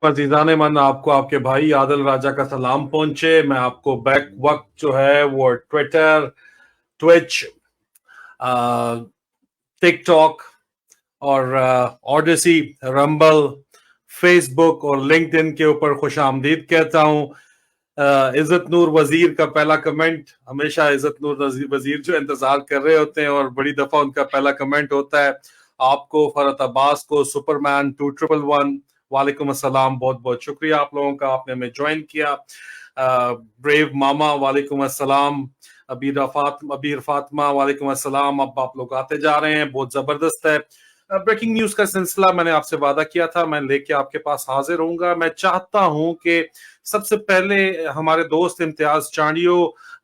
अजीजान मन, आपको आपके भाई आदिल राजा का सलाम पहुंचे। मैं आपको बैक वक्त जो है वो ट्विटर, ट्विच, टिकटॉक और ऑडिसी, रंबल, फेसबुक और लिंक्डइन के ऊपर खुश आमदीद कहता हूं। इज्जत नूर वजीर का पहला कमेंट, हमेशा इज्जत नूर वजीर जो इंतजार कर रहे होते हैं और बड़ी दफा उनका पहला कमेंट होता है। आपको, फरत अब्बास को, सुपरमैन 2111, वालेकुम अस्सलाम, बहुत बहुत शुक्रिया आप लोगों का, आपने हमें ज्वाइन किया। ब्रेव मामा, वालेकुम अस्सलाम। अबीर फातिमा, वालेकुम अस्सलाम। अब आप लोग आते जा रहे हैं, बहुत जबरदस्त है। ब्रेकिंग न्यूज का सिलसिला मैंने आपसे वादा किया था, मैं लेके आपके पास हाजिर होऊंगा। मैं चाहता हूं कि सबसे पहले हमारे दोस्त इम्तियाज चांडियो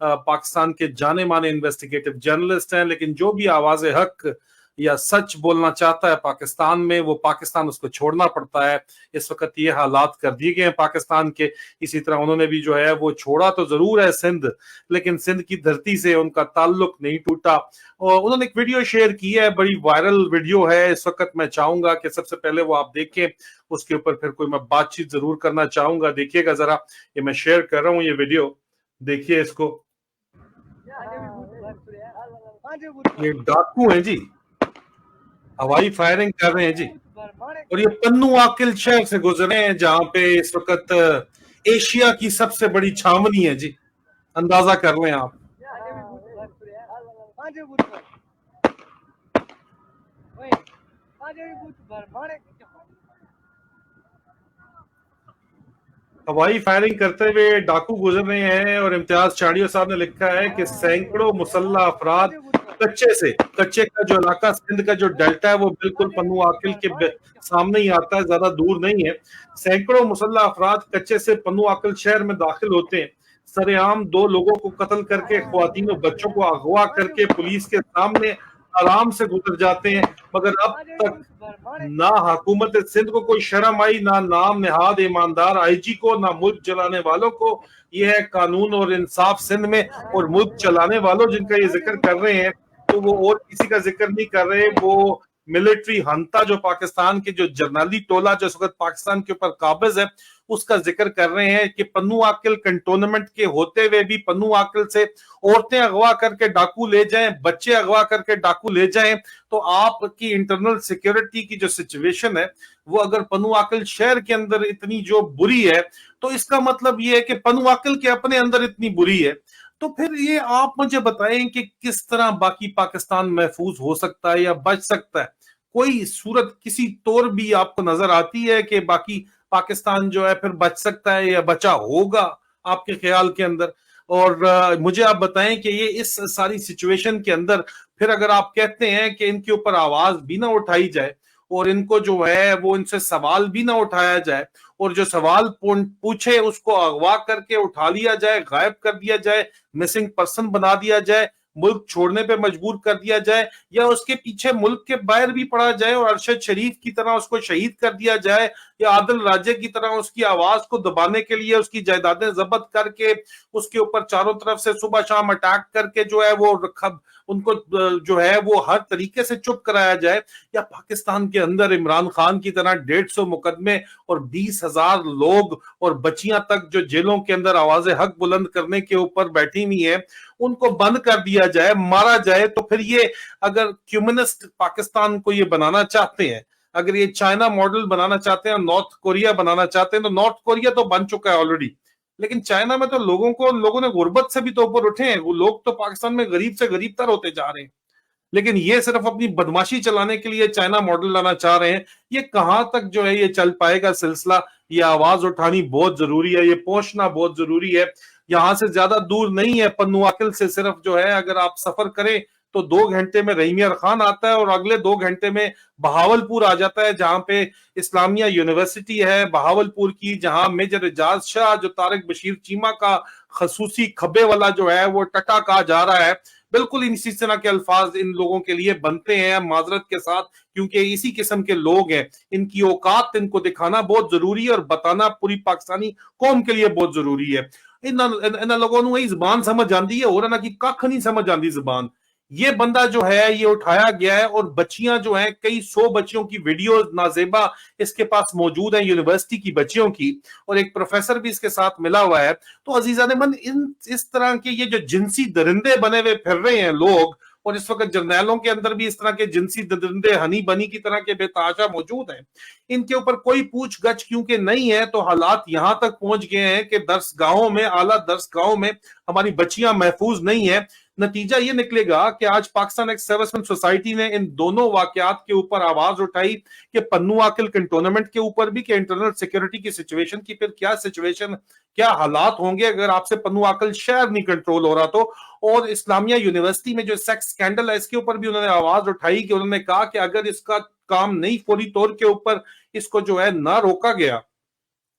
पाकिस्तान के जाने माने इन्वेस्टिगेटिव जर्नलिस्ट हैं, लेकिन जो भी आवाज हक या सच बोलना चाहता है पाकिस्तान में, वो पाकिस्तान उसको छोड़ना पड़ता है। इस वक्त ये हालात कर दिए गए हैं पाकिस्तान के। इसी तरह उन्होंने भी जो है वो छोड़ा तो जरूर है सिंध, लेकिन सिंध की धरती से उनका ताल्लुक नहीं टूटा। और उन्होंने एक वीडियो शेयर की है, बड़ी वायरल वीडियो है इस वक्त। मैं चाहूंगा कि सबसे पहले वो आप देखें, उसके ऊपर फिर कोई मैं बातचीत जरूर करना चाहूंगा। देखिएगा जरा, ये मैं शेयर कर रहा हूँ ये वीडियो, देखिए इसको। ये डाकू हैं जी, हवाई फायरिंग कर रहे हैं जी, और ये पन्नू आकिल शहर से गुजरे हैं जहां पे इस वक्त एशिया की सबसे बड़ी छावनी है जी। अंदाजा कर लें आप। हवाई फायरिंग करते हुए डाकू गुजर रहे हैं, और इम्तियाज चाड़ियो साहब ने लिखा है कि सैकड़ों मुसल्लह अफराद कच्चे का जो इलाका सिंध का जो डेल्टा है वो बिल्कुल पन्नू आकिल के सामने ही आता है, ज्यादा दूर नहीं है। सैकड़ों मुसल्लह अफराद कच्चे से पन्नू आकिल शहर में दाखिल होते हैं, सरेआम दो लोगों को कत्ल करके, ख्वातीन और बच्चों को अगवा करके पुलिस के सामने आराम से गुजर जाते हैं। मगर अब तक ना हुकूमत सिंध को कोई शर्म आई, ना नाम निहाद ईमानदार आईजी को, ना मुल्क चलाने वालों को। यह है कानून और इंसाफ सिंध में। और मुल्क चलाने वालों जिनका ये जिक्र कर रहे हैं, तो वो और किसी का जिक्र नहीं कर रहे, वो मिलिट्री हंता जो पाकिस्तान के जो जर्नली टोला जो इस वक्त पाकिस्तान के ऊपर काबिज है, उसका जिक्र कर रहे हैं कि पन्नू आकिल कंटोनमेंट के होते हुए भी पन्नू आकिल से औरतें अगवा करके डाकू ले जाएं, बच्चे अगवा करके डाकू ले जाएं। तो आपकी इंटरनल सिक्योरिटी की जो सिचुएशन है, वो अगर पन्नू आकिल शहर के अंदर इतनी जो बुरी है, तो इसका मतलब ये है कि पन्नू आकिल के अपने अंदर इतनी बुरी है। तो फिर ये आप मुझे बताएं कि किस तरह बाकी पाकिस्तान महफूज हो सकता है या बच सकता है? कोई सूरत किसी तौर भी आपको नजर आती है कि बाकी पाकिस्तान जो है फिर बच सकता है या बचा होगा आपके ख्याल के अंदर? और मुझे आप बताएं कि ये इस सारी सिचुएशन के अंदर फिर अगर आप कहते हैं कि इनके ऊपर आवाज भी ना उठाई जाए, और इनको जो है वो इनसे सवाल भी ना उठाया जाए, और जो सवाल पूछे उसको अगवा करके उठा लिया जाए, गायब कर दिया जाए, मिसिंग पर्सन बना दिया जाए, मुल्क छोड़ने पे मजबूर कर दिया जाए, या उसके पीछे मुल्क के बाहर भी पड़ा जाए और अरशद शरीफ की तरह उसको शहीद कर दिया जाए, या आदिल राजे की तरह उसकी आवाज को दबाने के लिए उसकी जायदादें जब्त करके उसके ऊपर चारों तरफ से सुबह शाम अटैक करके जो है वो उनको जो है वो हर तरीके से चुप कराया जाए, या पाकिस्तान के अंदर इमरान खान की तरह 150 मुकदमे और 20,000 लोग और बच्चियां तक जो जेलों के अंदर आवाज हक बुलंद करने के ऊपर बैठी हुई है, उनको बंद कर दिया जाए, मारा जाए। तो फिर ये अगर कम्युनिस्ट पाकिस्तान को ये बनाना चाहते हैं, अगर ये चाइना मॉडल बनाना चाहते हैं, नॉर्थ कोरिया बनाना चाहते हैं, तो नॉर्थ कोरिया तो बन चुका है ऑलरेडी। लेकिन चाइना में तो लोगों ने गुर्बत से भी तो ऊपर उठे हैं, वो लोग तो पाकिस्तान में गरीब से गरीब तर होते जा रहे हैं। लेकिन ये सिर्फ अपनी बदमाशी चलाने के लिए चाइना मॉडल लाना चाह रहे हैं। ये कहां तक जो है ये चल पाएगा सिलसिला? ये आवाज उठानी बहुत जरूरी है, ये पहुंचना बहुत जरूरी है। यहां से ज्यादा दूर नहीं है, पन्नू आकिल से सिर्फ जो है अगर आप सफर करें तो 2 घंटे में रहीमियर खान आता है, और अगले 2 घंटे में बहावलपुर आ जाता है, जहां पे इस्लामिया यूनिवर्सिटी है बहावलपुर की, जहां मेजर एजाज शाह जो तारिक बशीर चीमा का खसूसी खब्बे वाला जो है वो टटा कहा जा रहा है। बिल्कुल इसी तरह के अल्फाज इन लोगों के लिए बनते हैं माजरत के साथ, क्योंकि इसी किस्म के लोग हैं। इनकी औकात इनको दिखाना बहुत जरूरी है, और बताना पूरी पाकिस्तानी कौम के लिए बहुत जरूरी है। इन लोगों को ही जबान समझ आती है, और ना कि कख नहीं समझ आती जबान। ये बंदा जो है ये उठाया गया है और बच्चियां जो हैं, कई 100 बच्चियों की वीडियो नाजेबा इसके पास मौजूद है, यूनिवर्सिटी की बच्चियों की, और एक प्रोफेसर भी इसके साथ मिला हुआ है। तो अजीजा ने मन, इन इस तरह के ये जो जिनसी दरिंदे बने हुए फिर रहे हैं लोग, और इस वक्त जर्नैलों के अंदर भी इस तरह के जिनसी दरिंदे हनी बनी की तरह के बेताशा मौजूद हैं, इनके ऊपर कोई पूछ गछ क्योंकि नहीं है, तो हालात यहां तक पहुंच गए हैं कि दर्सगाहों में, आला दर्सगाहों में हमारी बच्चियां महफूज नहीं है। नतीजा ये निकलेगा कि आज पाकिस्तान एक्स सर्विसमैन सोसाइटी ने इन दोनों वाकयात के ऊपर आवाज उठाई कि पन्नू आकिल कंटोनमेंट के ऊपर भी, कि इंटरनल सिक्योरिटी की सिचुएशन की फिर क्या सिचुएशन, क्या हालात होंगे अगर आपसे पन्नू आकिल शहर नहीं कंट्रोल हो रहा तो। और इस्लामिया यूनिवर्सिटी में जो सेक्स स्कैंडल है इसके ऊपर भी उन्होंने आवाज उठाई कि उन्होंने कहा कि अगर इसका काम नहीं फौरी तौर के ऊपर इसको जो है ना रोका गया,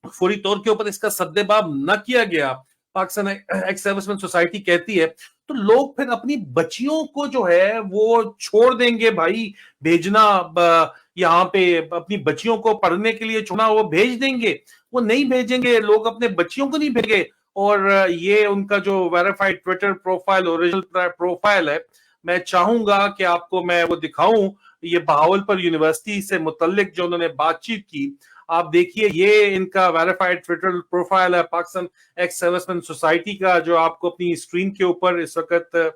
फौरी तौर के ऊपर इसका सद्देबाब न किया गया, पाकिस्तान एक्स सर्विसमैन सोसाइटी कहती है, तो लोग फिर अपनी बच्चियों को जो है वो छोड़ देंगे भाई, भेजना यहाँ पे अपनी बच्चियों को पढ़ने के लिए छोड़ना, वो भेज देंगे, वो नहीं भेजेंगे, लोग अपने बच्चियों को नहीं भेजेंगे। और ये उनका जो verified Twitter profile, original profile है, मैं चाहूंगा कि आपको मैं वो दिखाऊं, ये बहावलपुर यूनिवर्सिटी से मुतल्लिक जो उन्होंने बातचीत की, आप देखिए, ये इनका वेरीफाइड ट्विटर प्रोफाइल है पाकिस्तान एक्स सर्विसमैन सोसाइटी का, जो आपको अपनी स्क्रीन के ऊपर इस वक्त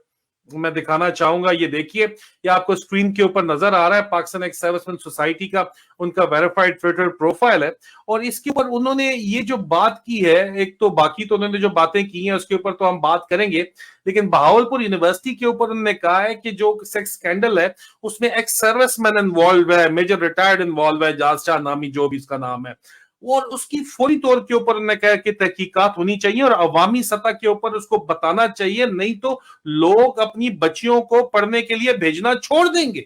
मैं दिखाना चाहूंगा। ये देखिए, ये आपको स्क्रीन के ऊपर नजर आ रहा है, पाकिस्तान एक्स सर्विसमैन सोसाइटी का उनका वेरीफाइड ट्विटर प्रोफाइल है। और इसके ऊपर उन्होंने ये जो बात की है, एक तो बाकी तो उन्होंने जो बातें की हैं उसके ऊपर तो हम बात करेंगे, लेकिन बहावलपुर यूनिवर्सिटी के ऊपर उन्होंने कहा है कि जो सेक्स स्कैंडल है उसमें एक्स सर्विसमैन इन्वॉल्व है, मेजर रिटायर्ड इन्वॉल्व है, जाज शाह नामी जो भी इसका नाम है, और उसकी फौरी तौर के ऊपर उन्होंने कहा कि तहकीकात होनी चाहिए और अवामी सतह के ऊपर उसको बताना चाहिए, नहीं तो लोग अपनी बच्चियों को पढ़ने के लिए भेजना छोड़ देंगे।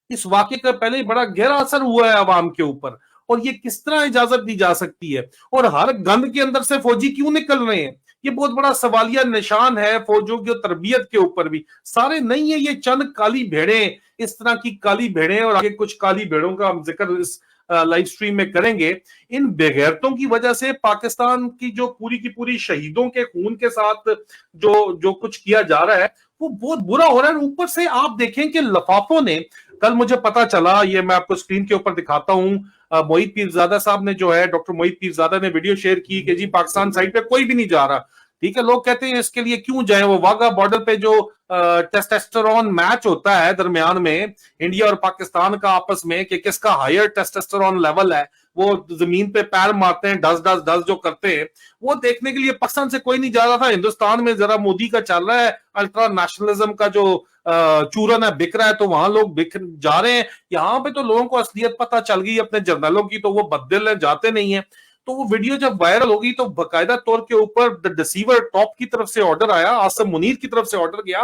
इस वाक्य का पहले ही बड़ा गहरा असर हुआ है अवाम के ऊपर, और ये किस तरह इजाजत दी जा सकती है, और हर गंद के अंदर से फौजी क्यों निकल रहे हैं, ये बहुत बड़ा सवालिया निशान है फौजों की तरबियत के ऊपर भी। सारे नहीं है, ये चंद काली भेड़ें, इस तरह की काली भेड़ें, और आगे कुछ काली भेड़ों का हम जिक्र इस लाइव स्ट्रीम में करेंगे। इन बेगैरतों की वजह से पाकिस्तान की जो पूरी की पूरी शहीदों के खून के साथ जो जो कुछ किया जा रहा है वो बहुत बुरा हो रहा है। ऊपर से आप देखें कि लफाफों ने, कल मुझे पता चला, ये मैं आपको स्क्रीन के ऊपर दिखाता हूं, मोहित पीरजादा साहब ने जो है, डॉक्टर मोहित पीरजादा ने वीडियो शेयर की कि जी पाकिस्तान साइड पे कोई भी नहीं जा रहा। ठीक है, लोग कहते हैं इसके लिए क्यों जाए, वो वाघा बॉर्डर पे जो टेस्टोस्टेरोन मैच होता है दरमियान में इंडिया और पाकिस्तान का आपस में, कि किसका हायर टेस्टोस्टेरोन लेवल है, वो जमीन पे पैर मारते हैं, डस डस डस जो करते हैं, वो देखने के लिए पाकिस्तान से कोई नहीं जा रहा था। हिंदुस्तान में जरा मोदी का चल रहा है अल्ट्रा नेशनलिज्म का जो चूरन है, बिक रहा है, तो वहां लोग बिक जा रहे हैं। यहाँ पे तो लोगों को असलियत पता चल गई अपने जर्नलों की, तो वो बददिल है, जाते नहीं है। तो वो वीडियो जब वायरल होगी तो बाकायदा तौर के ऊपर द डिसीवर टॉप की तरफ से ऑर्डर आया, आसम मुनीर की तरफ से ऑर्डर गया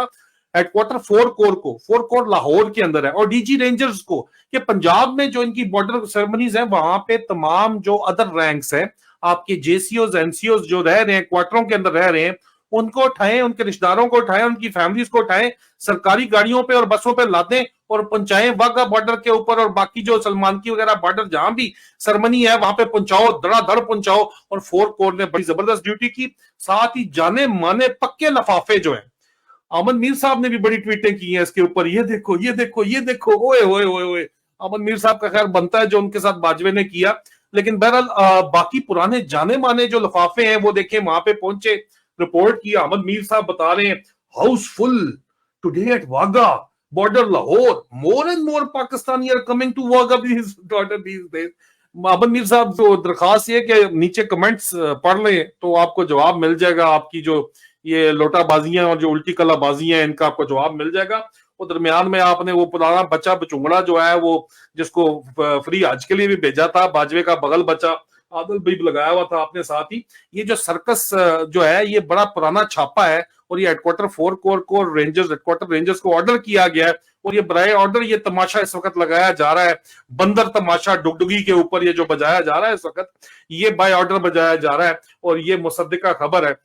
हेडक्वार्टर 4 कोर लाहौर के अंदर है, और डीजी रेंजर्स को, कि पंजाब में जो इनकी बॉर्डर सेरेमनीज है वहां पे तमाम जो अदर रैंक्स है, आपके जेसीओज एनसीओज जो रह रहे हैं, क्वार्टरों के अंदर रह रहे हैं, उनको उठाएं, उनके रिश्तेदारों को उठाएं, उनकी फैमिलीज को उठाएं, सरकारी गाड़ियों पे और बसों पे लादें और पहुंचाएं वाघा बॉर्डर के ऊपर, और बाकी जो सलमान की वगैरह बॉर्डर जहां भी सरमनी है वहां पे पहुंचाओ, धड़ाधड़ पहुंचाओ। और 4 कोर ने बड़ी जबरदस्त ड्यूटी की। साथ ही जाने माने पक्के लफाफे जो है, अमन मीर साहब ने भी बड़ी ट्वीटें की हैं इसके ऊपर, ये देखो ये देखो ये देखो, ओए ओए ओए ओए। अमन मीर साहब का खैर बनता है जो उनके साथ बाजवे ने किया, लेकिन बहरहाल बाकी पुराने जाने माने जो लफाफे हैं वो देखें, वहां पे पहुंचे, रिपोर्ट किया, अहमद मीर साहब बता रहे हैं housefull today at Wagah border Lahore, more and more Pakistani are coming to Wagah daughter these days. Ahmed Mir साहब को दरखास्त ये कि नीचे कमेंट्स पढ़ लें तो आपको जवाब मिल जाएगा, आपकी जो ये लोटाबाजियां और जो उल्टी कलाबाजियां हैं इनका आपको जवाब मिल जाएगा। और दरमियान में आपने वो पुराना बच्चा बचुंगड़ा जो है, वो जिसको फ्री हज के लिए भी भेजा था, बाजवे का बगल बच्चा आदल भी लगाया हुआ था आपने साथ ही। ये जो सर्कस जो है ये बड़ा पुराना छापा है, और ये हेडक्वार्टर 4 कोर को रेंजर्स, हेडक्वार्टर रेंजर्स को ऑर्डर किया गया है, और ये बराए ऑर्डर ये तमाशा इस वक्त लगाया जा रहा है, बंदर तमाशा डुगडुगी के ऊपर ये जो बजाया जा रहा है इस वक्त, ये बाय ऑर्डर बजाया जा रहा है, और ये मुसद्दिका खबर है,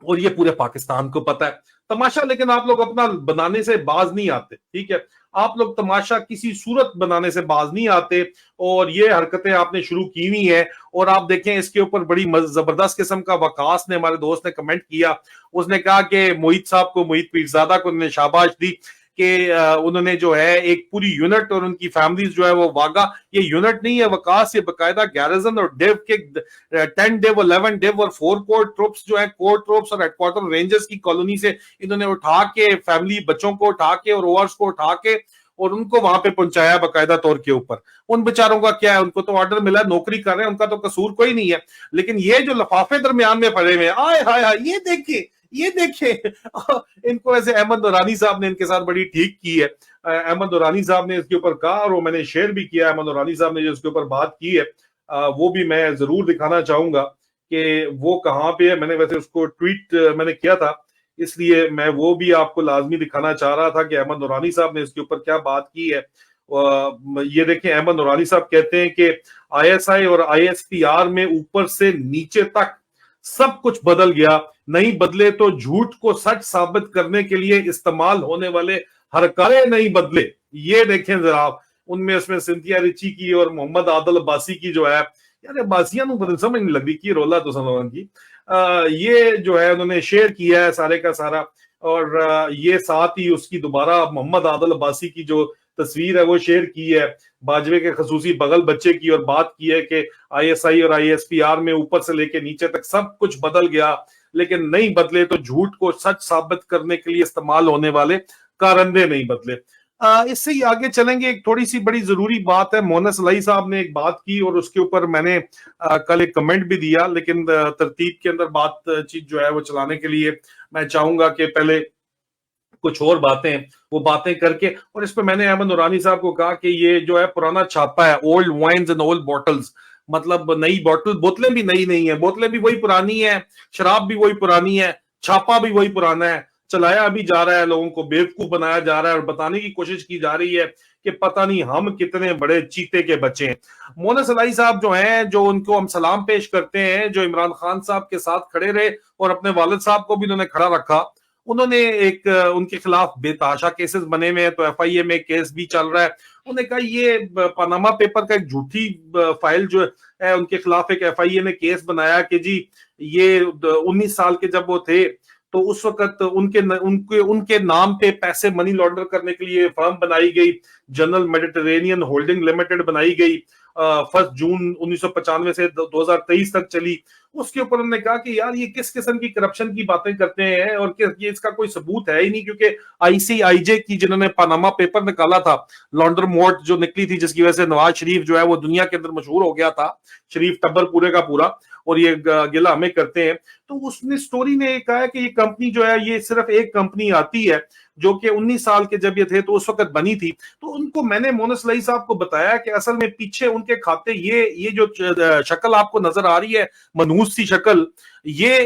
और ये पूरे पाकिस्तान को पता है तमाशा। लेकिन आप लोग अपना बनाने से बाज नहीं आते, ठीक है, आप लोग तमाशा किसी सूरत बनाने से बाज नहीं आते, और ये हरकतें आपने शुरू की हुई है। और आप देखें इसके ऊपर बड़ी जबरदस्त किस्म का वकास ने, हमारे दोस्त ने कमेंट किया, उसने कहा कि मोहित साहब को, मोहित पीरजादा को उन्होंने शाबाश दी कि उन्होंने जो है एक पूरी यूनिट और उनकी फैमिलीज जो है वो वागा, ये यूनिट नहीं है वकास, ये बकायदा गैरिजन और डिव के 10 डिव 11 डिव और 4 कोर ट्रुप्स जो है, कोर ट्रुप्स और हेडक्वार्टर रेंजर्स की कॉलोनी से इन्होंने उठा के फैमिली बच्चों को उठा के और ओवर्स को उठा के और उनको वहां पे पहुंचाया बकायदा तौर के ऊपर। उन बेचारों का क्या है, उनको तो ऑर्डर मिला, नौकरी कर रहे हैं, उनका तो कसूर कोई नहीं है। लेकिन ये जो लफाफे दरमियान में पड़े हुए हैं, आय हाय हाय, ये देखिए इनको ऐसे अहमद नूरानी साहब ने इनके साथ बड़ी ठीक की है। अहमद नूरानी साहब ने इसके ऊपर कहा और वो मैंने शेयर भी किया। अहमद नूरानी साहब ने जो इसके ऊपर बात की है वो भी मैं जरूर दिखाना चाहूंगा कि वो कहाँ पे है। मैंने वैसे उसको ट्वीट मैंने किया था, इसलिए मैं वो भी आपको लाजमी दिखाना चाह रहा था कि अहमद नूरानी साहब ने इसके ऊपर क्या बात की है। ये देखें, अहमद नूरानी साहब कहते हैं कि आईएसआई और आईएसपीआर में ऊपर से नीचे तक सब कुछ बदल गया, नहीं बदले तो झूठ को सच साबित करने के लिए इस्तेमाल होने वाले हरकारे नहीं बदले। ये देखें जरा, उनमें उसमें सिंथिया रिची की और मोहम्मद आदिल अब्बासी की जो है, यार बासिया समझ नहीं लगी कि रोला तो सलोन की ये जो है उन्होंने शेयर किया है सारे का सारा। और ये साथ ही उसकी दोबारा मोहम्मद आदिल अब्बासी की जो तस्वीर है वो शेयर की है बाजवे के खसूसी बगल बच्चे की, और बात की है कि आईएसआई और आईएसपीआर में ऊपर से लेके नीचे तक सब कुछ बदल गया, लेकिन नहीं बदले तो झूठ को सच साबित करने के लिए इस्तेमाल होने वाले कारंदे नहीं बदले। इससे ही आगे चलेंगे। एक थोड़ी सी बड़ी जरूरी बात है, मोहन सलाई साहब ने एक बात की और उसके ऊपर मैंने कल एक कमेंट भी दिया, लेकिन तरतीब के अंदर बातचीत जो है वो चलाने के लिए मैं चाहूंगा कि पहले कुछ और बातें वो बातें करके, और इस पर मैंने अहमद नूरानी साहब को कहा कि ये जो है पुराना छापा है, old wines and old bottles, मतलब नई बोतलें भी नई नहीं है, बोतलें भी वही पुरानी है, शराब भी वही पुरानी है, छापा भी वही पुराना है, चलाया भी जा रहा है, लोगों को बेवकूफ बनाया जा रहा है और बताने की कोशिश की जा रही है कि पता नहीं हम कितने बड़े चीते के बच्चे हैं। मोहन सलाई साहब जो हैं, जो उनको हम सलाम पेश करते हैं, जो इमरान खान साहब के साथ खड़े रहे और अपने वालिद साहब को भी उन्होंने खड़ा रखा, उन्होंने एक उनके खिलाफ बेतहाशा केसेस बने हुए हैं, तो एफआईए में केस भी चल रहा है। उन्होंने कहा ये पनामा पेपर का एक झूठी फाइल जो है उनके खिलाफ एक एफआईए ने केस बनाया कि जी ये 19 साल के जब वो थे तो उस वक्त उनके नाम पे पैसे मनी लॉन्डर करने के लिए फर्म बनाई गई, जनरल मेडिटेरेनियन होल्डिंग लिमिटेड बनाई गई, 1 जून 1995 से 2023 तक चली। उसके ऊपर उन्होंने कहा कि यार ये किस किस्म की करप्शन की बातें करते हैं और ये इसका कोई सबूत है ही नहीं, क्योंकि आईसीआईजे की जिन्होंने पनामा पेपर निकाला था, लॉन्डर मोर्ट जो निकली थी, जिसकी वजह से नवाज शरीफ जो है वो दुनिया के अंदर मशहूर हो गया था, शरीफ टब्बर पूरे का पूरा, और ये गिला हमें करते हैं। तो उसने स्टोरी ने कहा है कि ये कंपनी जो है ये सिर्फ एक कंपनी आती है जो कि 19 साल के जब ये थे तो उस वक्त बनी थी। तो उनको मैंने मोहन सलाई साहब को बताया कि असल में पीछे उनके खाते ये जो शक्ल आपको नजर आ रही है, मनहूस सी शक्ल, ये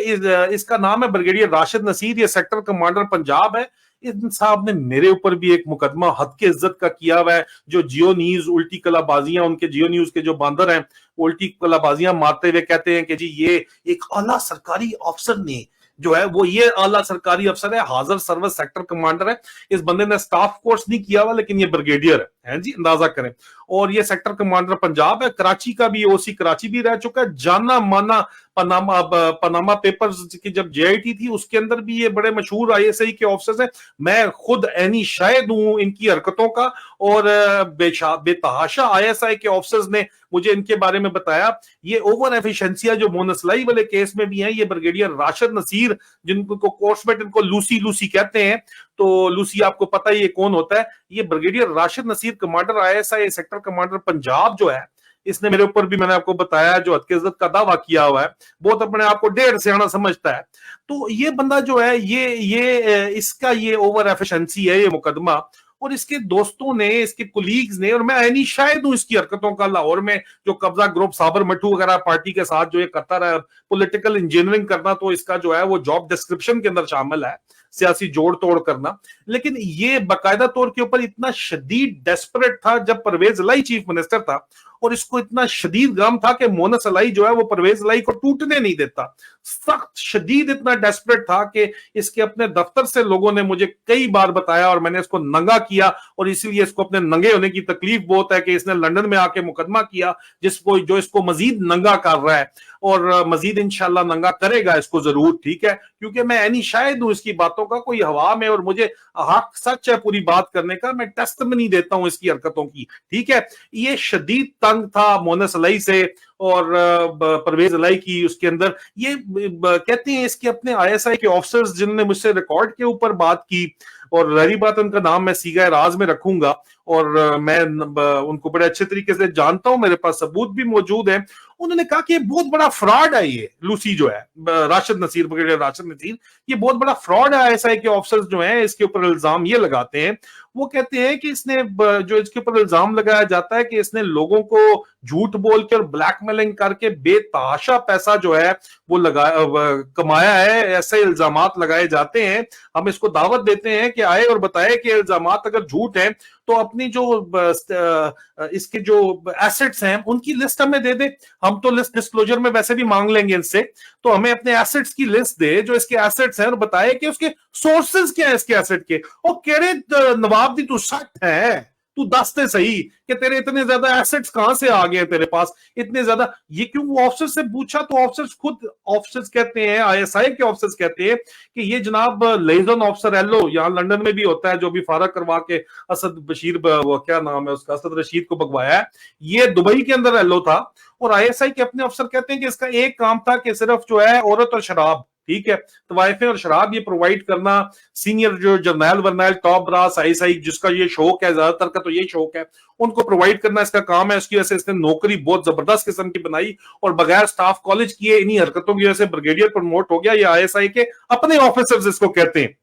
इसका नाम है ब्रिगेडियर राशिद नसीर, ये सेक्टर कमांडर पंजाब है। इन साहब ने मेरे ऊपर भी एक मुकदमा हद के इज्जत का किया हुआ है, जो जियो न्यूज उल्टी कलाबाजियां, उनके जियो न्यूज के जो बांदर हैं उल्टी कलाबाजियां मारते हुए कहते हैं कि जी ये एक आला सरकारी अफसर ने जो है वो, ये आला सरकारी अफसर है, हाजिर सर्विस सेक्टर कमांडर है, इस बंदे ने स्टाफ कोर्स नहीं किया हुआ लेकिन ये ब्रिगेडियर है जी, अंदाजा करें। और ये सेक्टर कमांडर पंजाब है, कराची का भी, ओसी कराची भी रह चुका है, जाना माना पनामा पेपर्स की जब जेआईटी थी उसके अंदर भी ये बड़े मशहूर आईएसआई के ऑफिसर्स हैं। मैं खुद ऐनी शायद हूं इनकी हरकतों का, और बेतहाशा आईएसआई के ऑफिसर्स ने मुझे इनके बारे में बताया। ये ओवर एफिशिएंसियां जो मोहन सलाई वाले केस में भी हैं, ये ब्रिगेडियर राशिद नसीर, जिनको कोर्समेट इनको लूसी कहते हैं, तो लूसी आपको पता ही ये कौन होता है, ये brigadier Rashid Nasir commander ISI sector commander Punjab जो है, इसने मेरे ऊपर भी मैंने आपको बताया जो हद का दावा किया हुआ है, बहुत अपने आप को डेढ़ सियाना समझता है। तो ये बंदा जो है ये इसका ये ओवर एफिशिएंसी है ये मुकदमा, और इसके दोस्तों ने, इसके कुलीग्स ने, और मैं ऐनी शायद हूं इसकी हरकतों का, लाहौर में जो कब्जा ग्रुप साबर मट्टू वगैरह पार्टी के साथ जो ये करता रहा, पॉलिटिकल इंजीनियरिंग करना, तो इसका जो है वो जॉब डिस्क्रिप्शन के अंदर शामिल है, सियासी जोड़ तोड़ करना। लेकिन ये बाकायदा तौर के ऊपर इतना शदीद डेस्परेट था जब परवेज लाई चीफ मिनिस्टर था, और इसको इतना शदीद गम था कि मोहन सलाई जो है वो परवेज लाई को टूटने नहीं देता, सख्त शदीद इतना डेस्परेट था कि इसके अपने दफ्तर से लोगों ने मुझे कई बार बताया और मैंने इसको नंगा किया, और इसीलिए इसको अपने नंगे होने की तकलीफ बहुत है कि इसने लंदन में आके मुकदमा किया जिसको जो इसको मजीद नंगा कर रहा है। और मजीद इंशाल्लाह नंगा करेगा इसको जरूर, ठीक है, क्योंकि मैं यानी शायद हूं इसकी बातों का, कोई हवा में, और मुझे हक सच है पूरी बात करने का, मैं टेस्ट में नहीं देता हूं इसकी हरकतों की, ठीक है। ये शदीद तंग था मोनस अलई से और परवेज अलई की, उसके अंदर ये कहते हैं इसके अपने आईएसआई के ऑफिसर्स जिन्होंने मुझसे रिकॉर्ड के ऊपर बात की, और रही बात उनका नाम मैं सीगा राज में रखूंगा, और मैं उनको बड़े अच्छे तरीके से जानता हूं, मेरे पास सबूत भी मौजूद है। उन्होंने कहा कि ये बहुत बड़ा फ्रॉड है, ये लूसी जो है राशिद नसीर, ब्रिगेडियर राशिद नसीर, ये बहुत बड़ा फ्रॉड है। आईएसआई के ऑफिसर्स जो हैं इसके ऊपर इल्जाम ये लगाते हैं, वो कहते हैं कि इसने जो इसके ऊपर इल्जाम लगाया जाता है कि इसने लोगों को झूठ बोल के और ब्लैकमेलिंग करके बेतहाशा पैसा जो है वो कमाया है, ऐसे इल्जामात लगाए जाते हैं। हम इसको दावत देते हैं कि आए और बताए कि इल्जामात अगर झूठ हैं तो अपनी जो इसके जो एसेट्स हैं उनकी लिस्ट हमें दे दे, हम तो लिस्ट डिस्क्लोजर में वैसे भी मांग लेंगे इनसे, तो हमें अपने एसेट्स की लिस्ट दे जो इसके एसेट्स हैं, और बताए कि उसके सोर्सेज क्या है इसके एसेट के। और केरे नवाब दी तू सट है, तू दस दे सही कि तेरे इतने ज्यादा एसेट्स कहां से आ गए तेरे पास इतने ज्यादा। ये क्यों वो ऑफिसर से पूछा तो ऑफिसर्स खुद ऑफिसर्स कहते हैं, आईएसआई के ऑफिसर्स कहते हैं कि ये जनाब लेजन ऑफिसर एलो यहाँ लंदन में भी होता है, जो भी फारग करवा के असद बशीर, वो क्या नाम है उसका, असद रशीद को भगवाया है, ये दुबई के अंदर एलो था। और आईएसआई के अपने अफसर कहते हैं कि इसका एक काम था कि सिर्फ जो है औरत और शराब, ठीक है, तवाइफें और शराब ये प्रोवाइड करना, सीनियर जो जर्नैल वर्नैल टॉप ब्रास आईएसआई जिसका ये शौक है, ज्यादातर का तो ये शौक है, उनको प्रोवाइड करना इसका काम है। इसकी वजह से इसने नौकरी बहुत जबरदस्त किस्म की बनाई, और बगैर स्टाफ कॉलेज किए इन्हीं हरकतों की वजह से ब्रिगेडियर प्रमोट हो गया। ये आईएसआई के अपने ऑफिसर्स इसको कहते हैं।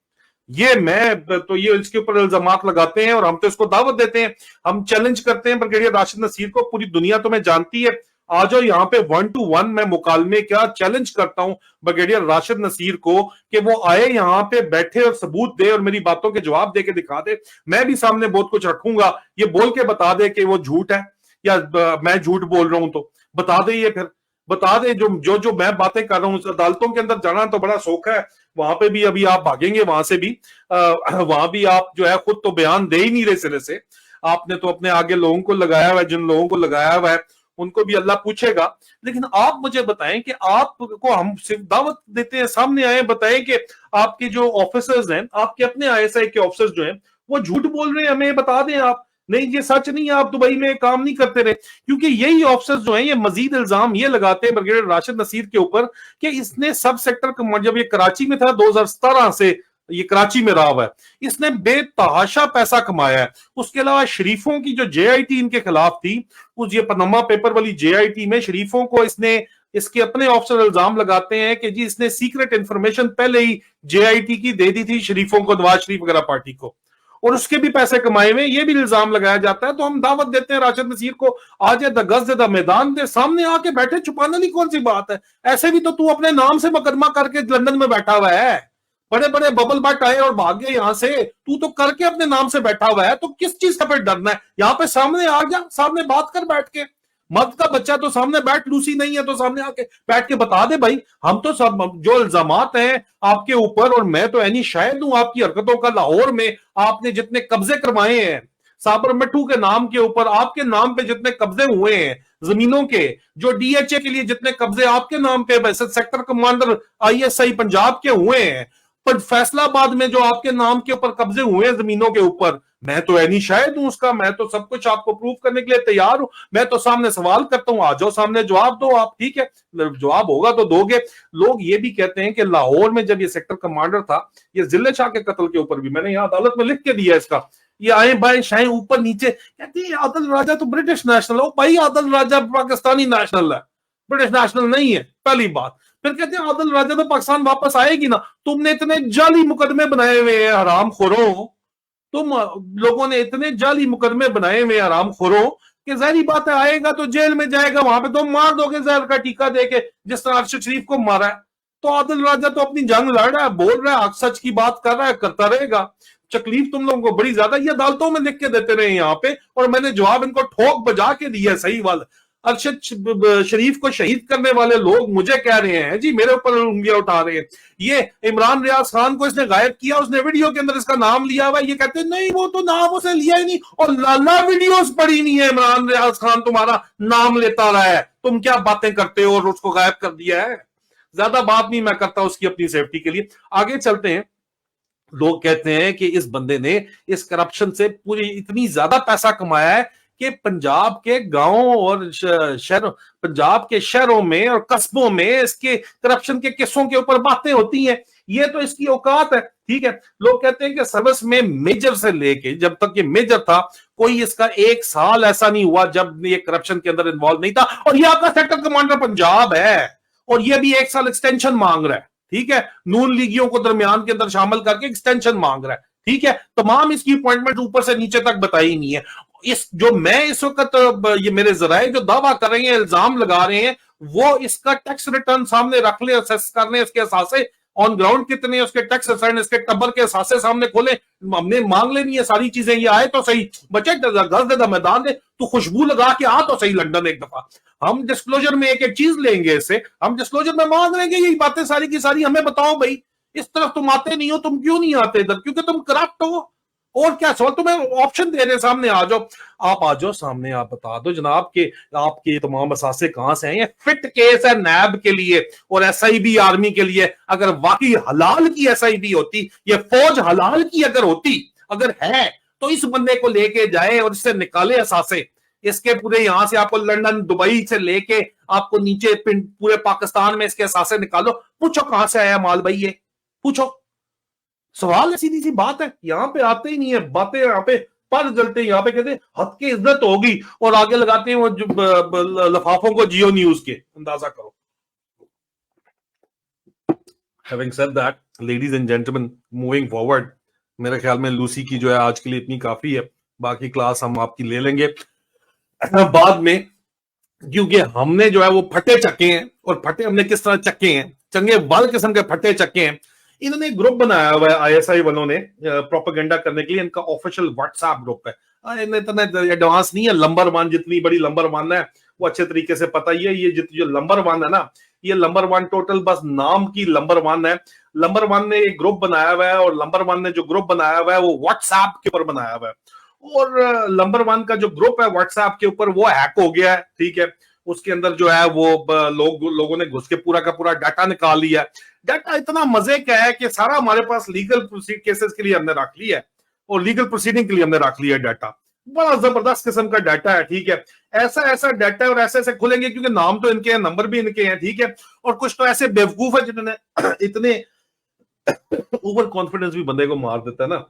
ये मैं तो ये इसके ऊपर इल्जामात लगाते हैं और हम तो इसको दावत देते हैं, हम चैलेंज करते हैं ब्रिगेडियर राशिद नसीर को। पूरी दुनिया तुम्हें जानती है, आ जाओ यहाँ पे 1 to 1 मैं मुकालमे क्या चैलेंज करता हूं ब्रिगेडियर राशिद नसीर को कि वो आए यहाँ पे बैठे और सबूत दे और मेरी बातों के जवाब दे के दिखा दे। मैं भी सामने बहुत कुछ रखूंगा, ये बोल के बता दे कि वो झूठ है या मैं झूठ बोल रहा हूं, तो बता दे, ये फिर बता दे जो जो मैं बातें कर रहा हूं। अदालतों के अंदर जाना तो बड़ा शौक है, वहां पे भी अभी आप भागेंगे, वहां से भी वहां भी आप जो है खुद तो बयान दे ही नहीं रहे सिरे से, आपने तो अपने आगे लोगों को लगाया हुआ है, जिन लोगों को लगाया हुआ है उनको भी अल्लाह पूछेगा। लेकिन आप मुझे बताएं कि आपको हम सिर्फ दावत देते हैं, सामने आए बताएं कि आपके जो ऑफिसर्स हैं, आपके अपने आईएसआई के ऑफिसर्स जो हैं वो झूठ बोल रहे हैं, हमें बता दें आप, नहीं ये सच नहीं है, आप दुबई में काम नहीं करते रहे। क्योंकि यही ऑफिसर्स जो हैं ये मजीद इल्जाम ये लगाते हैं ब्रिगेडियर राशिद नसीर के ऊपर कि इसने सब सेक्टर, जब ये कराची में था 2017 से ये कराची में रहा हुआ है, इसने बेतहाशा पैसा कमाया है। उसके अलावा शरीफों की जो जेआईटी इनके खिलाफ थी, उस ये पनामा पेपर वाली जेआईटी में शरीफों को इसने, इसके अपने ऑफिसर इल्जाम लगाते हैं कि जी इसने सीक्रेट इंफॉर्मेशन पहले ही जेआईटी की दे दी थी शरीफों को, नवाज शरीफ वगैरह पार्टी को, और उसके भी पैसे कमाए हुए, ये भी इल्जाम लगाया जाता है। तो हम दावत देते हैं राशिद नसीर को, आज गज मैदान दे सामने आके बैठे, छुपाने की कौन सी बात है। ऐसे भी तो तू अपने नाम से मुकदमा करके लंदन में बैठा हुआ है, बड़े बड़े बबल बट आए और भाग गए यहां से, तू तो करके अपने नाम से बैठा हुआ है, तो किस चीज का फिर डरना है। यहाँ पे सामने आ जा, सामने बात कर बैठ के, मर्द का बच्चा तो सामने बैठ, लूसी नहीं है तो सामने आके बैठ के बता दे भाई। हम तो सब जो इल्जामात हैं आपके ऊपर, और मैं तो यानी शायद हूं आपकी हरकतों का, लाहौर में आपने जितने कब्जे करवाए हैं साबर मट्टू के नाम के ऊपर, आपके नाम पे जितने कब्जे हुए हैं जमीनों के, जो डीएचए के लिए जितने कब्जे आपके नाम पे सेक्टर कमांडर आईएसआई पंजाब के हुए हैं, पर फैसलाबाद में जो आपके नाम के ऊपर कब्जे हुए हैं जमीनों के ऊपर, मैं तो ऐनी शायद हूं उसका, मैं तो सब कुछ आपको प्रूव करने के लिए तैयार हूं। मैं तो सामने सवाल करता हूं, आ जाओ सामने जवाब दो आप, ठीक है, जवाब होगा तो दोगे। लोग ये भी कहते हैं कि लाहौर में जब ये सेक्टर कमांडर था, ये जिले शाह के कत्ल के ऊपर भी मैंने यहाँ अदालत में लिख के दिया इसका, ये आए बाएं शाएं ऊपर नीचे, कहते हैं आदिल राजा तो ब्रिटिश नेशनल है। भाई आदिल राजा पाकिस्तानी नेशनल है, ब्रिटिश नेशनल नहीं है, पहली बात। फिर कहते हैं आदिल राजा तो पाकिस्तान वापस आएगी ना। तुमने इतने जाली मुकदमे बनाए हुए हैं हराम खोरों, तुम लोगों ने इतने जाली मुकदमे बनाए हुए हैं हराम खोरों कि जाहिर बात है आएगा तो जेल में जाएगा, वहां पे तो मार दोगे जहर का टीका देके, जिस तरह अरशद शरीफ को मारा है। तो आदिल राजा तो अपनी जंग लड़ रहा है, बोल रहा है, सच की बात कर रहा है, करता रहेगा। तकलीफ तुम लोगों को बड़ी ज्यादा, ये अदालतों में लिख के देते रहे यहाँ पे, और मैंने जवाब इनको ठोक बजा के दिया सही वाला। अरशद शरीफ को शहीद करने वाले लोग मुझे कह रहे हैं जी, मेरे ऊपर उंगलियां उठा रहे हैं, ये इमरान रियाज खान को इसने गायब किया, उसने वीडियो के अंदर इसका नाम लिया हुआ है, ये कहते हैं नहीं वो तो नाम उसने लिया ही नहीं, और लाला वीडियोस पड़ी नहीं है, इमरान रियाज खान तुम्हारा नाम लेता रहा है, तुम क्या बातें करते हो और उसको गायब कर दिया है। ज्यादा बात नहीं मैं करता उसकी अपनी सेफ्टी के लिए। आगे चलते हैं। लोग कहते हैं कि इस बंदे ने इस करप्शन से पूरी इतनी ज्यादा पैसा कमाया है कि पंजाब के गांवों और शहरों, पंजाब के शहरों में और कस्बों में इसके करप्शन के केसों के ऊपर बातें होती हैं। ये तो इसकी औकात है, ठीक है। लोग कहते हैं कि सर्विस में मेजर से लेके जब तक ये मेजर था, कोई इसका एक साल ऐसा नहीं हुआ जब ये करप्शन के अंदर इन्वॉल्व नहीं था। और ये आपका सेक्टर कमांडर पंजाब है, और ये भी एक साल एक्सटेंशन मांग रहा है, ठीक है। नून लीगियों को दरमियान के अंदर शामिल करके एक्सटेंशन मांग रहा है, ठीक है। तमाम इसकी अपॉइंटमेंट ऊपर से नीचे तक बताई नहीं है। इस जो मैं इस वक्त ये मेरे जराए जो दावा कर रहे हैं, इल्जाम लगा रहे हैं, वो इसका टैक्स रिटर्न सामने रख ले, असेस कर ले, इसके असासे ऑन ग्राउंड कितने उसके टैक्स रिटर्न, इसके टब्बर के असासे सामने खोले, हमने मांग लेनी है सारी चीजें। ये आए तो सही, बचे घर दे मैदान दे, तू खुशबू लगा के आ तो सही लंदन एक दफा। हम डिस्क्लोजर में एक एक चीज लेंगे इससे, हम डिस्क्लोजर में मांग लेंगे यही बातें सारी की सारी। हमें बताओ भाई, इस तरफ तुम आते नहीं हो, तुम क्यों नहीं आते इधर? क्योंकि तुम करप्ट हो। और क्या सवाल, तुम्हें ऑप्शन दे रहे सामने, आ जाओ, आप आ जाओ सामने, आप बता दो जनाब के आपके तमाम असासे कहां से हैं। ये फिट केस है नैब के लिए और एसआईबी आर्मी के लिए। अगर वाकई हलाल की एसआईबी होती, ये फौज हलाल की अगर होती, अगर है, तो इस बंदे को लेके जाए और इससे निकाले असासे। इसके पूरे यहां से आपको लंदन दुबई से लेके आपको नीचे पूरे पाकिस्तान में इसके असासे निकालो, पूछो कहां से आया माल भाई, ये पूछो। सवाल है, सीधी सी बात है। यहां पे आते ही नहीं है बातें, यहाँ पे पर जलते हैं, यहाँ पे कहते हैं हद की इज्जत होगी और आगे लगाते हैं वो लफाफों को जियो न्यूज के। अंदाजा करो। Having said that, ladies and gentlemen, moving forward, मेरे ख्याल में लूसी की जो है आज के लिए इतनी काफी है। बाकी क्लास हम आपकी ले लेंगे बाद में, क्योंकि हमने जो है वो फटे चक्के हैं। और फटे हमने किस तरह चक्के हैं, चंगे वाल किस्म के फटे चक्के हैं। इन्होंने एक ग्रुप बनाया हुआ है आईएसआई वालों ने प्रोपेगेंडा करने के लिए। इनका ऑफिशियल व्हाट्सएप ग्रुप है। इतना एडवांस नहीं है, नंबर वन जितनी बड़ी नंबर वन है वो अच्छे तरीके से पता ही है। ये जो नंबर वन है ना, ये नंबर वन टोटल बस नाम की नंबर वन है। नंबर वन ने एक ग्रुप बनाया हुआ है, और नंबर वन ने जो ग्रुप बनाया हुआ है वो व्हाट्सएप के ऊपर बनाया हुआ है। और नंबर वन का जो ग्रुप है व्हाट्सएप के ऊपर, वो हैक हो गया है, ठीक है। उसके अंदर जो है वो लोगों ने घुस के पूरा का पूरा डाटा निकाल लिया। डाटा इतना मजे का है कि सारा हमारे पास लीगल केसेस के लिए हमने रख लिया है, और लीगल प्रोसीडिंग के लिए हमने रख लिया डाटा। बड़ा जबरदस्त किस्म का डाटा है, ठीक है। ऐसा ऐसा डाटा और ऐसे ऐसे खुलेंगे, क्योंकि नाम तो इनके हैं, नंबर भी इनके हैं, ठीक है। और कुछ तो ऐसे बेवकूफ है जिन्होंने इतने ओवर कॉन्फिडेंस भी बंदे को मार देता है ना,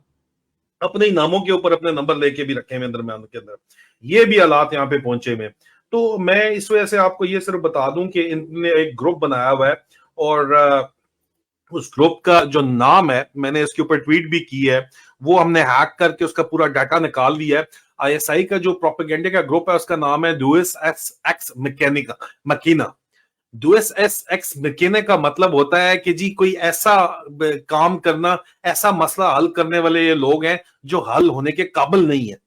अपने ही नामों के ऊपर अपने नंबर लेके भी रखे हुए अंदर में के अंदर। ये भी हालात यहाँ पे पहुंचे में। तो मैं इस वजह से आपको ये सिर्फ बता दूं कि इनने एक ग्रुप बनाया हुआ है, और उस ग्रुप का जो नाम है, मैंने इसके ऊपर ट्वीट भी की है, वो हमने हैक करके उसका पूरा डाटा निकाल लिया है। आईएसआई का जो प्रोपेगेंडा का ग्रुप है उसका नाम है डूएस एक्स मकीना। डूएस एक्स मकीना का मतलब होता है कि जी कोई ऐसा काम करना, ऐसा मसला हल करने वाले ये लोग हैं जो हल होने के काबिल नहीं है।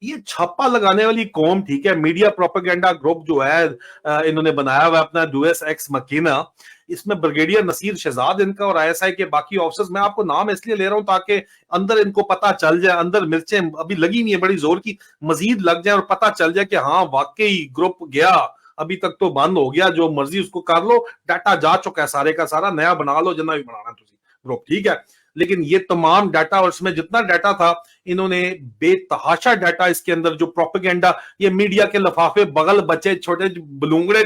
ये छापा लगाने वाली कौम, ठीक है। मीडिया प्रोपेगेंडा ग्रुप जो है इन्होंने बनाया हुआ अपना डूएस एक्स मकीना। इसमें ब्रिगेडियर नसीर शहजाद इनका और आईएसआई के बाकी ऑफिसर्स, मैं आपको नाम इसलिए ले रहा हूं ताकि अंदर इनको पता चल जाए, अंदर मिर्चें अभी लगी नहीं है बड़ी जोर की, मजीद लग जाए और पता चल जाए कि हाँ वाकई ग्रुप गया, अभी तक तो बंद हो गया, जो मर्जी उसको कर लो, डाटा जा चुका है सारे का सारा, नया बना लो जितना भी बनाना ग्रुप, ठीक है। लेकिन ये तमाम डाटा और इसमें जितना डाटा था, इन्होंने बेतहाशा डाटा इसके अंदर जो प्रोपेगेंडा, ये मीडिया के लफाफे बगल बचे छोटे बलूंगड़े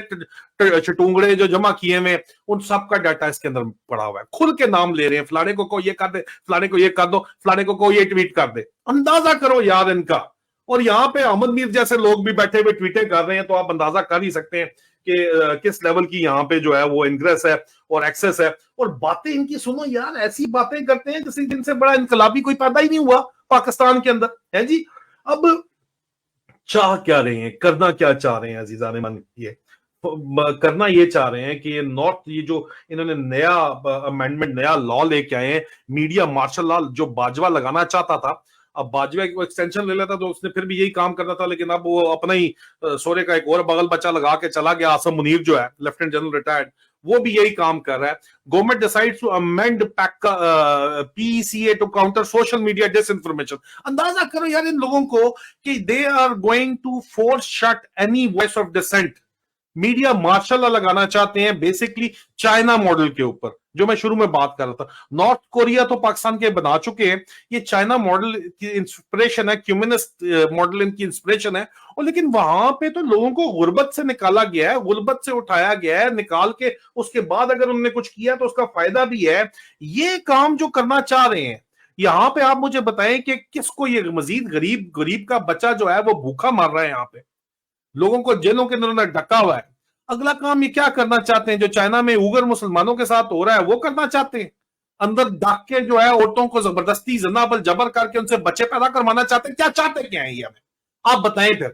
चटूंगड़े जो जमा किए हुए, उन सब का डाटा इसके अंदर पड़ा हुआ है। खुल के नाम ले रहे हैं, फलाने को ये कर दे, फलाने को ये कर दो, फलाने को ये ट्वीट कर दे। अंदाजा करो यार इनका। और यहाँ पे अहमद मीर जैसे लोग भी बैठे हुए ट्वीटें कर रहे हैं, तो आप अंदाजा कर ही सकते हैं कि किस लेवल की यहाँ पे जो है वो इंग्रेस है और एक्सेस है। और बातें इनकी सुनो यार, ऐसी बातें करते हैं जैसे जिनसे बड़ा इनकलाबी कोई पैदा ही नहीं हुआ पाकिस्तान के अंदर, है जी। अब चाह क्या रहे हैं, करना क्या चाह रहे हैं अजीजान मन, ये करना ये चाह रहे हैं कि ये जो इन्होंने नया अमेंडमेंट, नया लॉ लेके आए हैं, मीडिया मार्शल लॉ, जो बाजवा लगाना चाहता था, अब बाजवा को एक्सटेंशन ले लेता तो उसने फिर भी यही काम करना था, लेकिन अब वो अपना ही सोरे का एक और बगल बच्चा लगा के चला गया। आसम मुनीर जो है लेफ्टिनेंट जनरल रिटायर्ड, वो भी यही काम कर रहा है। Government decides to amend PCA to counter social media disinformation. अंदाजा करो यार इन लोगों को कि they are going to force shut any voice of dissent. Media marshal लगाना चाहते हैं बेसिकली चाइना मॉडल के ऊपर, जो मैं शुरू में बात कर रहा था। नॉर्थ कोरिया तो पाकिस्तान के बना चुके हैं, ये चाइना मॉडल की इंस्पिरेशन है, कम्युनिस्ट मॉडल इनकी इंस्पिरेशन है। और लेकिन वहां पे तो लोगों को गुर्बत से निकाला गया है, गुर्बत से उठाया गया है, निकाल के उसके बाद अगर उन्होंने कुछ किया तो उसका फायदा भी है। ये काम जो करना चाह रहे हैं, यहां पे आप मुझे बताएं कि किसको ये मजीद गरीब गरीब का बच्चा जो है वो भूखा मर रहा है, यहाँ पे लोगों को जेलों के अंदर ढका हुआ है। अगला काम ये क्या करना चाहते हैं, जो चाइना में उगर मुसलमानों के साथ हो रहा है वो करना चाहते हैं, अंदर डाक के जो है औरतों को जबरदस्ती जनाबल जबर करके उनसे बच्चे पैदा करवाना चाहते हैं। क्या चाहते क्या है ये, हमें आप बताएं फिर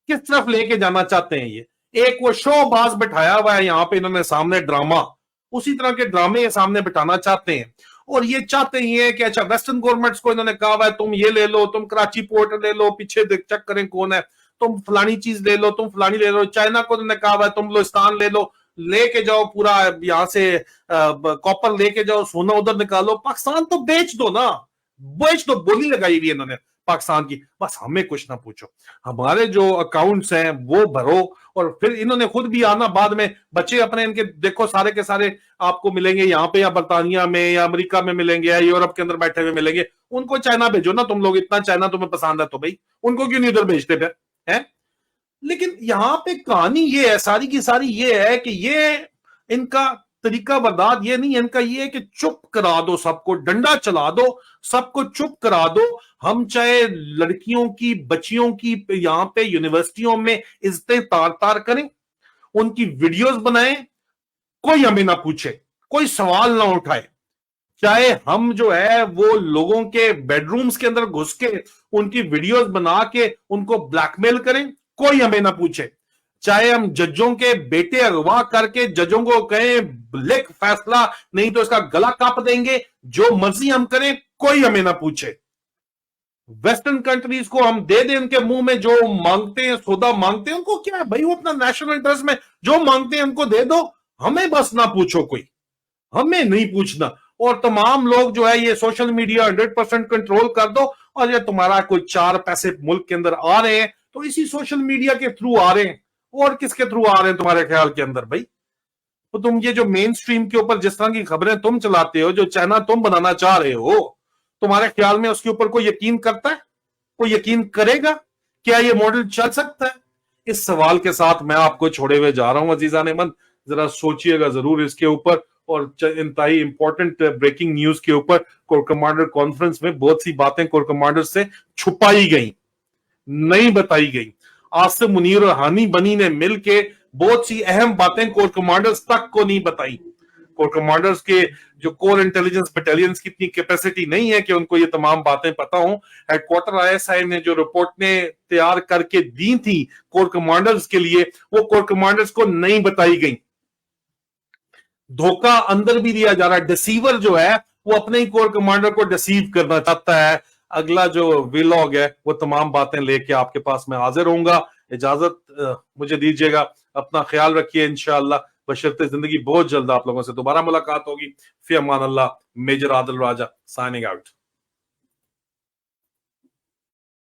किस तरफ लेके जाना चाहते हैं ये। एक वो शोबाज बिठाया हुआ है यहाँ पे इन्होंने सामने ड्रामा, उसी तरह के ड्रामे ये सामने बिठाना चाहते हैं। और ये चाहते ही है कि अच्छा वेस्टर्न गवर्नमेंट्स को इन्होंने कहा हुआ है तुम ये ले लो, तुम कराची पोर्ट ले लो, पीछे चेक करें कौन है, तुम फलानी चीज ले लो, तुम फलानी ले लो। चाइना को उन्होंने कहा हुआ है तुम बलूचिस्तान ले लो, लेके जाओ पूरा यहां से कॉपर लेके जाओ, सोना उधर निकालो, पाकिस्तान तो बेच दो ना, बेच दो। बोली लगाई हुई इन्होंने पाकिस्तान की, बस हमें कुछ ना पूछो, हमारे जो अकाउंट्स हैं वो भरो। और फिर इन्होंने खुद भी आना बाद में, बच्चे अपने इनके देखो सारे के सारे आपको मिलेंगे यहाँ पे, या बर्तानिया में या अमेरिका में मिलेंगे, या यूरोप के अंदर बैठे हुए मिलेंगे। उनको चाइना भेजो ना, तुम लोग इतना चाइना तुम्हें पसंद है तो भाई उनको क्यों नहीं उधर भेजते फिर, है। लेकिन यहां पे कहानी ये है सारी की सारी, ये है कि ये इनका तरीका बर्दाश्त ये नहीं, इनका ये है कि चुप करा दो सबको, डंडा चला दो, सबको चुप करा दो। हम चाहे लड़कियों की बच्चियों की यहां पे यूनिवर्सिटियों में इज्जतें तार तार करें, उनकी वीडियोस बनाएं, कोई हमें ना पूछे, कोई सवाल ना उठाए। चाहे हम जो है वो लोगों के बेडरूम्स के अंदर घुस के उनकी वीडियोस बना के उनको ब्लैकमेल करें, कोई हमें ना पूछे। चाहे हम जजों के बेटे अगवा करके जजों को कहें लिख फैसला, नहीं तो इसका गला काट देंगे, जो मर्जी हम करें, कोई हमें ना पूछे। वेस्टर्न कंट्रीज को हम दे दें उनके मुंह में जो मांगते हैं, सौदा मांगते हैं, उनको क्या है भाई, वो अपना नेशनल इंटरेस्ट में जो मांगते हैं उनको दे दो, हमें बस ना पूछो, कोई हमें नहीं पूछना। और तमाम लोग जो है ये सोशल मीडिया 100% कंट्रोल कर दो। और ये तुम्हारा कोई 4 पैसे मुल्क के अंदर आ रहे हैं तो इसी सोशल मीडिया के थ्रू आ रहे हैं, और किसके थ्रू आ रहे हैं तुम्हारे ख्याल के अंदर भाई। तो तुम ये जो मेन स्ट्रीम के ऊपर जिस तरह की खबरें तुम चलाते हो, जो चाइना तुम बनाना चाह रहे हो, तुम्हारे ख्याल में उसके ऊपर कोई यकीन करता है, कोई यकीन करेगा? क्या ये मॉडल चल सकता है? इस सवाल के साथ मैं आपको छोड़े हुए जा रहा हूं अजीजान मन, जरा सोचिएगा जरूर इसके ऊपर। और इंतहाई इंपॉर्टेंट ब्रेकिंग न्यूज के ऊपर कोर कमांडर कॉन्फ्रेंस में बहुत सी बातें कोर कमांडर से छुपाई गई, नहीं बताई गई। आसिम मुनीर और हानी बनी ने मिलके बहुत सी अहम बातें कोर कमांडर्स तक को नहीं बताई। कोर कमांडर्स के जो कोर इंटेलिजेंस बटालियंस की इतनी कैपेसिटी नहीं है कि उनको ये तमाम बातें पता हो। हेडक्वार्टर आईएसआई ने जो रिपोर्ट ने तैयार करके दी थी कोर कमांडर्स के लिए, वो कोर कमांडर्स को नहीं बताई गई। धोखा अंदर भी दिया जा रहा है, डिसीवर जो है वो अपने ही कोर कमांडर को डिसीव करना चाहता है। अगला जो व्लॉग है वो तमाम बातें लेके आपके पास मैं हाजिर होऊंगा। इजाजत मुझे दीजिएगा, अपना ख्याल रखिए। इंशाअल्लाह बशर्ते जिंदगी बहुत जल्द आप लोगों से दोबारा मुलाकात होगी। फी अमान अल्लाह। मेजर आदिल राजा साइनिंग आउट।